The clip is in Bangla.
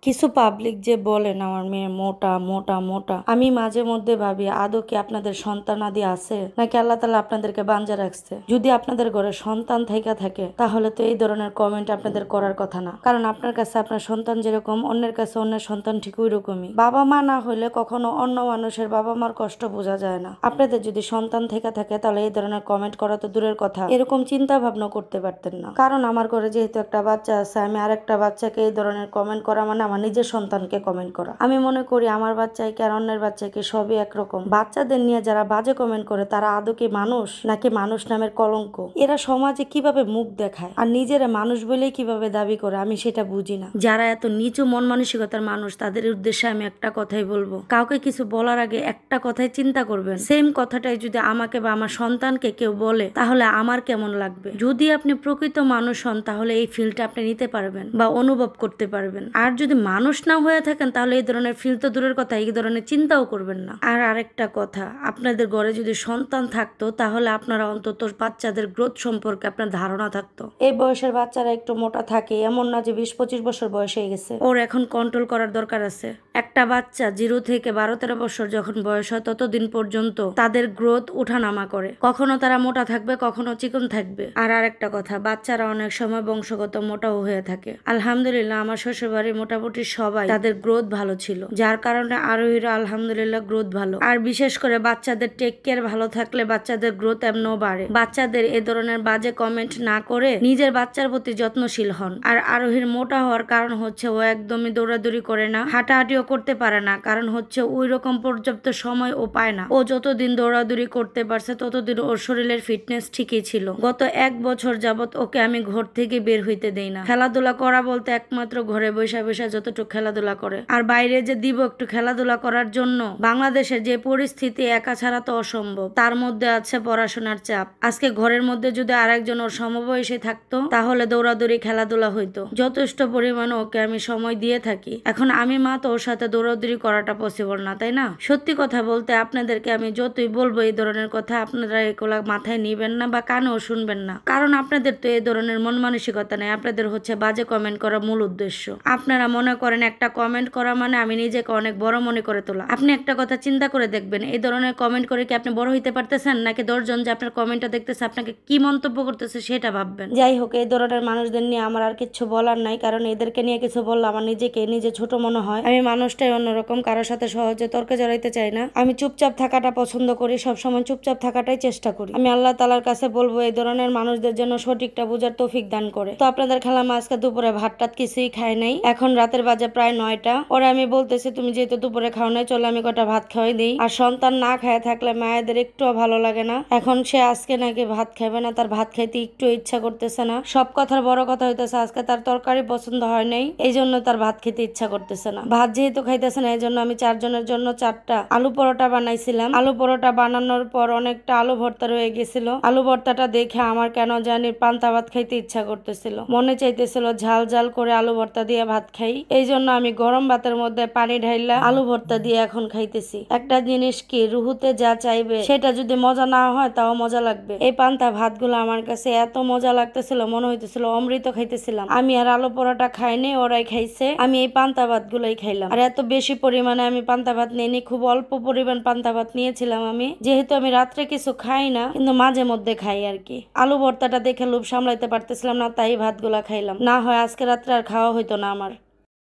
কিছু পাবলিক যে বলেন আমার মেয়ে মোটা মোটা মোটা, আমি মাঝে মধ্যে ভাবি আদৌ কি আপনাদের সন্তানাদি আছে নাকি আল্লাহ তাআলা আপনাদেরকে বাঞ্জা রাখছে। যদি আপনাদের ঘরে সন্তান থেকে থাকে তাহলে তো এই ধরনের কমেন্ট আপনাদের করার কথা না, কারণ আপনার কাছে আপনার সন্তান যেরকম অন্যের কাছে অন্যের সন্তান ঠিক ওই রকমই। বাবা মা না হলে কখনো অন্য মানুষের বাবা মার কষ্ট বোঝা যায় না। আপনাদের যদি সন্তান থেকে থাকে তাহলে এই ধরনের কমেন্ট করা তো দূরের কথা, এরকম চিন্তা ভাবনা করতে পারতেন না। কারণ আমার ঘরে যেহেতু একটা বাচ্চা আছে, আমি আরেকটা বাচ্চাকে এই ধরনের কমেন্ট করা মানে আমার নিজের সন্তানকে কমেন্ট করা। আমি মনে করি আমার বাচ্চাকে আর অন্যের বাচ্চাকে সবই একরকম। বাচ্চাদের নিয়ে যারা বাজে কমেন্ট করে তারা আদৌ কি মানুষ নাকি মানুষ নামের কলঙ্ক? এরা সমাজে কিভাবে মুখ দেখায় আর নিজেরা মানুষ বলেই কিভাবে দাবি করে, আমি সেটা বুঝি না। যারা এত নিচু মন মানসিকতার মানুষ তাদের উদ্দেশ্যে আমি একটা কথাই বলবো, কাউকে কিছু বলার আগে একটা কথাই চিন্তা করবেন। সেম কথাটাই যদি আমাকে বা আমার সন্তানকে কেউ বলে তাহলে আমার কেমন লাগবে। যদি আপনি প্রকৃত মানুষ হন তাহলে এই ফিলটা আপনি নিতে পারবেন বা অনুভব করতে পারবেন। আর যদি মানুষ না হয়ে থাকেন তাহলে এই ধরনের ফিল তো দূরের কথা, এই ধরনের চিন্তাও করবেন না। আর আরেকটা কথা, আপনাদের ঘরে যদি সন্তান থাকতো তাহলে আপনারা অন্তত বাচ্চাদের গ্রোথ সম্পর্কে আপনার ধারণা থাকতো। এই বয়সের বাচ্চারা একটু মোটা থাকে এমন না যে 20-25 বছর বয়স হয়ে গেছে, ওর এখন কন্ট্রোল করার দরকার আছে। একটা বাচ্চা 0 থেকে 12-13 বছর যখন বয়স হয় ততদিন পর্যন্ত তাদের গ্রোথ উঠানামা করে, কখনো তারা মোটা থাকবে কখনো চিকন থাকবে। আর আরেকটা কথা, বাচ্চারা অনেক সময় বংশগত মোটাও হয়ে থাকে। আলহামদুলিল্লাহ আমার শ্বশুরবাড়ি মোটামুটি সবাই তাদের গ্রোথ ভালো ছিল, যার কারণে আরোহীরা আলহামদুলিল্লাহ গ্রোথ ভালো। আর বিশেষ করে বাচ্চাদের টেক কেয়ার ভালো থাকলে বাচ্চাদের গ্রোথ এমনও বাড়ে। বাচ্চাদের এ ধরনের বাজে কমেন্ট না করে নিজের বাচ্চার প্রতি যত্নশীল হন। আর আরোহীর মোটা হওয়ার কারণ হচ্ছে ও একদমই দৌড়াদৌড়ি করে না, হাঁটাহাঁটিও করতে পারে না, কারণ হচ্ছে ওই রকম পর্যাপ্ত সময় ও পায় না। ও যতদিন দৌড়াদৌড়ি করতে পারছে ততদিন ওর শরীরের ফিটনেস ঠিকই ছিল। গত 1 বছর যাবত ওকে আমি ঘর থেকে বের হইতে দেই না। খেলাধুলা করা বলতে একমাত্র ঘরে বসে বসে যতটুকু খেলাধুলা করে, আর বাইরে যে দিব একটু খেলাধুলা করার জন্য, বাংলাদেশের যে পরিস্থিতি একা ছাড়া তো অসম্ভব, তার মধ্যে আছে পড়াশোনার চাপ। আজকে ঘরের মধ্যে যদি আরেকজন ওর সমবয়সী থাকতো তাহলে দৌড়াদৌড়ি খেলাধুলা হইতো। যথেষ্ট পরিমাণে ওকে আমি সময় দিয়ে থাকি। এখন আমি মা তো ওর সাথে দৌড়াদৌড়ি করাটা পসিবল না, তাই না? সত্যি কথা বলতে আপনাদেরকে আমি যতই বলবো এই ধরনের কথা, আপনারা এগুলা মাথায় নিবেন না বা কানেও শুনবেন না, কারণ আপনাদের তো এই ধরনের মন মানসিকতা নেই। আপনাদের হচ্ছে বাজে কমেন্ট করা মূল উদ্দেশ্য। আপনারা মনে করেন একটা কমেন্ট করা মানে আমি নিজেকে অনেক বড় মনে করে তোলা। আপনি একটা কথা চিন্তা করে দেখবেন, এই ধরনের কমেন্ট করে কি আপনি বড় হইতে পারতেছেন, নাকি 10 জন যে আপনার কমেন্টটা দেখতেছে আপনাকে কি মন্তব্য করতেছে সেটা ভাববেন। যাই হোক, এই ধরনের মানুষদের নিয়ে আমার আর কিছু বলার নাই, কারণ এদেরকে নিয়ে কিছু বললে আমার নিজেকে নিজে ছোট মনে হয়। আমি মানুষটাই অন্যরকম, কারোর সাথে সহজে তর্কে জড়াইতে চাই না। আমি চুপচাপ থাকাটা পছন্দ করি, সবসময় চুপচাপ থাকাটাই চেষ্টা করি। আমি আল্লাহ তাআলার কাছে বলবো এই ধরনের মানুষদের জন্য সঠিকটা বুঝার তৌফিক দান করে। তো আপনাদের খালামা আজকে দুপুরে ভাত টাত কিছুই খায় নাই, এখন রাতের বাজে প্রায় 9টা। ওরা আমি বলতেছি তুমি যেহেতু দুপুরে খাও নাই চলো আমি কটা ভাত খাওয়াই দিই। আর সন্তান না খায় থাকলে মায়েদের একটুও ভালো লাগে না। এখন সে আজকে নাকি ভাত খাবে না, তার ভাত খাইতে একটু ইচ্ছা করতেছে না। সব কথার বড় কথা হইতেছে আজকে তার তরকারি পছন্দ হয় নাই, এই জন্য তার ভাত খেতে ইচ্ছা করতেছে না। ভাত যেহেতু খাইতেছে না এই জন্য আমি 4 জনের জন্য 4টা আলু পরোটা বানাইছিলাম। আলু পরোটা বানানোর পর অনেকটা আলু ভর্তা রয়ে গেছিল। আলু ভর্তাটা দেখে আমার কেন জানি পান্তা ভাত খাইতে ইচ্ছা করতেছিল, মনে চাইতেছিল ঝাল ঝাল করে আলু ভর্তা দিয়ে ভাত খাই। এই জন্য আমি গরম ভাতের মধ্যে পানি ঢাইলা আলু ভর্তা দিয়ে এখন খাইতেছি। একটা জিনিস কি, রুহুতে যা চাইবে সেটা যদি মজা না হয় তাও মজা লাগবে। এই পান্তা ভাতগুলো আমার কাছে এত মজা লাগতেছিল, মনে হইতেছিল অমৃত খাইতেছিলাম। আমি আর আলু পরোটা খাইনি, ওরাই খাইছে, আমি এই পান্তা ভাত গুলাই খাইলাম। আর এত বেশি পরিমাণে আমি পান্তা ভাত নিইনি, খুব অল্প পরিমাণ পান্তা ভাত নিয়েছিলাম আমি, যেহেতু আমি রাত্রে কিছু খাই না কিন্তু মাঝে মধ্যে খাই আর কি। আলু ভর্তাটা দেখে লোভ সামলাইতে পারতেছিলাম না, তাই ভাতগুলা খাইলাম, না হয় আজকে রাত্রে আর খাওয়া হইতো না আমার।